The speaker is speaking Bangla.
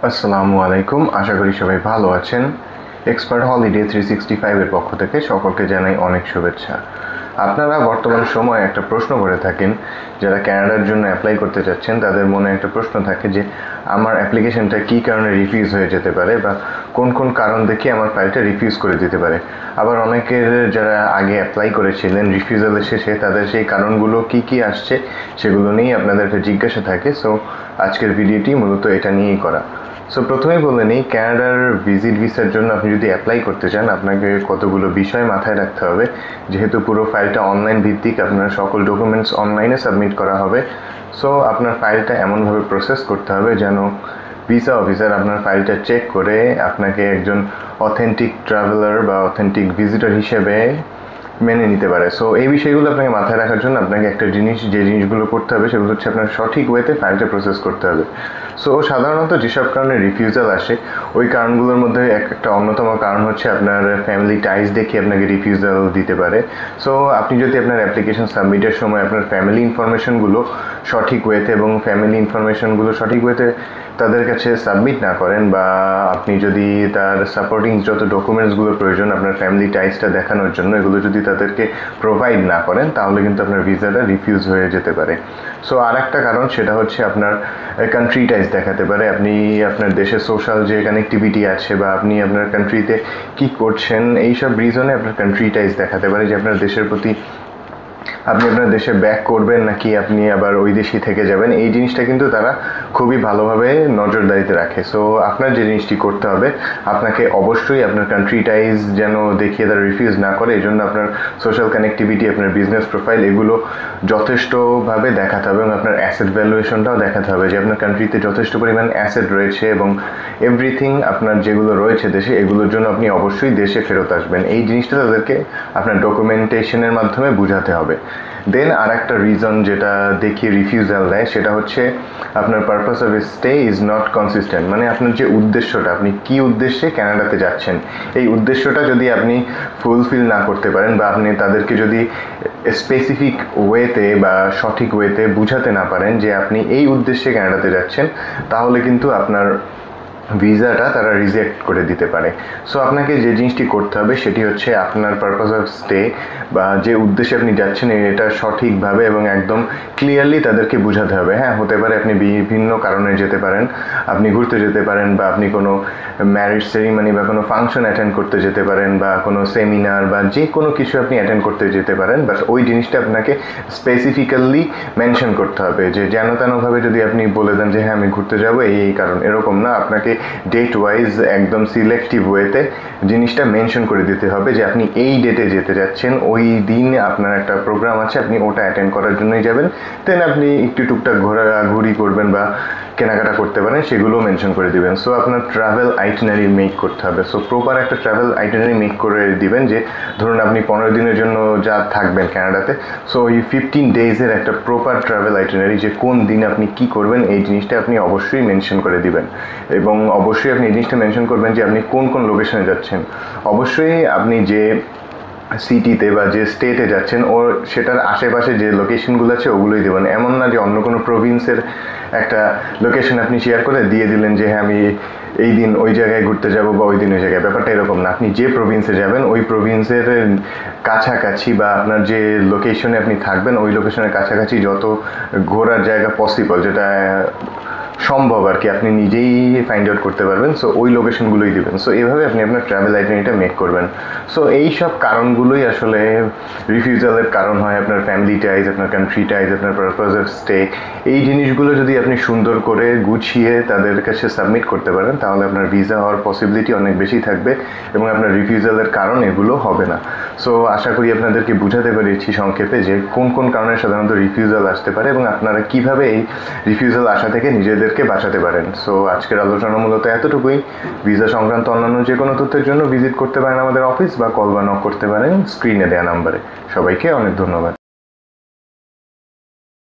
আসসালামু আলাইকুম। আশা করি সবাই ভালো আছেন। এক্সপার্ট হলিডে 365 এর পক্ষ থেকে সকলকে জানাই অনেক শুভেচ্ছা। আপনারা বর্তমান সময়ে একটা প্রশ্ন করে থাকেন, যারা কানাডার জন্য অ্যাপ্লাই করতে চাচ্ছেন তাদের মনে একটা প্রশ্ন থাকে যে আমার অ্যাপ্লিকেশনটা কী কারণে রিফিউজ হয়ে যেতে পারে বা কোন কোন কারণ দেখে আমার ফাইলটা রিফিউজ করে দিতে পারে। আবার অনেকের যারা আগে অ্যাপ্লাই করেছিলেন রিফিউজাল এসেছে তাদের সেই কারণগুলো কি কি আসছে সেগুলো নিয়েই আপনাদের একটা জিজ্ঞাসা থাকে। সো আজকের ভিডিওটি মূলত এটা নিয়েই করা। সো প্রথমেই বলে নিই, ক্যানাডার ভিজিট ভিসার জন্য আপনি যদি অ্যাপ্লাই করতে চান আপনাকে কতগুলো বিষয় মাথায় রাখতে হবে। যেহেতু পুরো ফাইলটা অনলাইন ভিত্তিক, আপনার সকল ডকুমেন্টস অনলাইনে সাবমিট করা হবে। সো আপনার ফাইলটা এমনভাবে প্রসেস করতে হবে যেন ভিসা অফিসার আপনার ফাইলটা চেক করে আপনাকে একজন অথেন্টিক ট্রাভেলার বা অথেন্টিক ভিজিটর হিসেবে মেনে নিতে পারে। সো এই বিষয়গুলো আপনাকে মাথায় রাখার জন্য আপনাকে একটা যে জিনিসগুলো করতে হবে সেগুলো হচ্ছে আপনার সঠিক ওয়েতে ফাইলটা প্রসেস করতে হবে। সো সাধারণত যেসব কারণে রিফিউজাল আসে ওই কারণগুলোর মধ্যে একটা অন্যতম কারণ হচ্ছে আপনার ফ্যামিলি টাইজ দেখে আপনাকে রিফিউজাল দিতে পারে। সো আপনি যদি আপনার অ্যাপ্লিকেশন সাবমিটের সময় আপনার ফ্যামিলি ইনফরমেশনগুলো সঠিক ওয়েতে এবং ফ্যামিলি ইনফরমেশনগুলো সঠিক ওয়েতে তাদের কাছে সাবমিট না করেন, বা আপনি যদি তার সাপোর্টিং যত ডকুমেন্টসগুলো প্রয়োজন আপনার ফ্যামিলি টাইজটা দেখানোর জন্য এগুলো যদি তাদেরকে প্রোভাইড না করেন তাহলে কিন্তু আপনার ভিসাটা রিফিউজ হয়ে যেতে পারে। সো আর একটা কারণ সেটা হচ্ছে আপনার কান্ট্রি টাইজ দেখাতে পারে। আপনি আপনার দেশের সোশ্যাল যে কানেক্টিভিটি আছে বা আপনি আপনার কান্ট্রিতে কী করছেন এইসব রিজনে আপনার কান্ট্রি টাইজ দেখাতে পারে, যে আপনার দেশের প্রতি আপনি আপনার দেশে ব্যাক করবেন নাকি আপনি আবার ওই দেশেই থেকে যাবেন। এই জিনিসটা কিন্তু তারা খুবই ভালোভাবে নজরদারিতে রাখে। সো আপনার যে জিনিসটি করতে হবে, আপনাকে অবশ্যই আপনার কান্ট্রি টাইজ যেন দেখিয়ে তারা রিফিউজ না করে এই জন্য আপনার সোশ্যাল কানেক্টিভিটি, আপনার বিজনেস প্রোফাইল এগুলো যথেষ্টভাবে দেখাতে হবে এবং আপনার অ্যাসেট ভ্যালুয়েশনটাও দেখাতে হবে যে আপনার কান্ট্রিতে যথেষ্ট পরিমাণ অ্যাসেট রয়েছে এবং এভরিথিং আপনার যেগুলো রয়েছে দেশে এগুলোর জন্য আপনি অবশ্যই দেশে ফেরত আসবেন। এই জিনিসটা তাদেরকে আপনার ডকুমেন্টেশনের মাধ্যমে বোঝাতে হবে। দেন আর একটা রিজন যেটা দেখিয়ে রিফিউজাল দেয় সেটা হচ্ছে আপনার purpose of stay is not consistent. মানে আপনার যে উদ্দেশ্যটা, আপনি কী উদ্দেশ্যে কানাডাতে যাচ্ছেন এই উদ্দেশ্যটা যদি আপনি ফুলফিল না করতে পারেন বা আপনি তাদেরকে যদি স্পেসিফিক ওয়েতে বা সঠিক ওয়েতে বুঝাতে না পারেন যে আপনি এই উদ্দেশ্যে কানাডাতে যাচ্ছেন, তাহলে কিন্তু আপনার ভিসাটা তারা রিজেক্ট করে দিতে পারে। সো আপনাকে যে জিনিসটি করতে হবে সেটি হচ্ছে আপনার পারপাস অফ স্টে বা যে উদ্দেশ্যে আপনি যাচ্ছেন এটা সঠিকভাবে এবং একদম ক্লিয়ারলি তাদেরকে বোঝাতে হবে। হ্যাঁ, হতে পারে আপনি বিভিন্ন কারণে যেতে পারেন, আপনি ঘুরতে যেতে পারেন বা আপনি কোনো ম্যারেজ সেরিমনি বা কোনো ফাংশন অ্যাটেন্ড করতে যেতে পারেন বা কোনো সেমিনার বা যে কোনো কিছু আপনি অ্যাটেন্ড করতে যেতে পারেন, বাট ওই জিনিসটা আপনাকে স্পেসিফিক্যালি মেনশন করতে হবে। যে যেন তেনভাবে যদি আপনি বলে দেন যে হ্যাঁ আমি ঘুরতে যাবো এই কারণ, এরকম না, আপনাকে ডেট ওয়াইজ একদম সিলেক্টিভ ওয়েতে জিনিসটা মেনশন করে দিতে হবে যে আপনি এই ডেটে যেতে যাচ্ছেন, ওই দিন আপনার একটা প্রোগ্রাম আছে আপনি ওটা অ্যাটেন্ড করার জন্যই যাবেন। দেন আপনি একটু টুকটাক ঘোরাঘুরি করবেন বা কেনাকাটা করতে পারেন সেগুলোও মেনশন করে দিবেন। সো আপনার ট্রাভেল আইটিনারি মেক করতে হবে। সো প্রপার একটা ট্রাভেল আইটিনারি মেক করে দিবেন যে ধরুন আপনি 15 দিনের জন্য যা থাকবেন কানাডাতে, সো ওই 15 ডেজের একটা প্রপার ট্রাভেল আইটিনারি যে কোন দিন আপনি কি করবেন এই জিনিসটা আপনি অবশ্যই মেনশন করে দিবেন। এবং অবশ্যই আপনি এই জিনিসটা মেনশন করবেন যে আপনি কোন কোন লোকেশনে যাচ্ছেন। অবশ্যই আপনি যে সিটিতে বা যে স্টেটে যাচ্ছেন ও সেটার আশেপাশে যে লোকেশনগুলো আছে ওগুলোই দেবেন। এমন না যে অন্য কোনো প্রভিন্সের একটা লোকেশন আপনি শেয়ার করে দিয়ে দিলেন যে হ্যাঁ আমি এই দিন ওই জায়গায় ঘুরতে যাব বা ওই দিন ওই জায়গায়। ব্যাপারটা এরকম না, আপনি যে প্রভিন্সে যাবেন ওই প্রভিন্সের কাছাকাছি বা আপনার যে লোকেশনে আপনি থাকবেন ওই লোকেশনের কাছাকাছি যত ঘোরার জায়গা পসিবল, যেটা সম্ভব আর কি, আপনি নিজেই ফাইন্ড আউট করতে পারবেন। সো ওই লোকেশনগুলোই দেবেন। সো এইভাবে আপনি আপনার ট্রাভেল আইটেনিটা মেক করবেন। সো এই সব কারণগুলোই আসলে রিফিউজালের কারণ হয়। আপনার ফ্যামিলি টাইজ, আপনার কান্ট্রি টাইজ, আপনার পারপাস অফ স্টে, এই জিনিসগুলো যদি আপনি সুন্দর করে গুছিয়ে তাদের কাছে সাবমিট করতে পারেন তাহলে আপনার ভিসা হওয়ার পসিবিলিটি অনেক বেশি থাকবে এবং আপনার রিফিউজালের কারণ এগুলো হবে না। সো আশা করি আপনাদেরকে বুঝাতে পেরেছি সংক্ষেপে যে কোন কোন কারণে সাধারণত রিফিউজাল আসতে পারে এবং আপনারা কীভাবে এই রিফিউজাল আসা থেকে নিজেদেরকে বাঁচাতে পারেন। সো আজকের আলোচনা মূলত এতটুকুই। ভিসা সংক্রান্ত অন্যান্য যে কোনো তথ্যের জন্য ভিজিট করতে পারেন আমাদের অফিস বা কল বা নক করতে পারেন স্ক্রিনে দেওয়া নাম্বারে। সবাইকে অনেক ধন্যবাদ।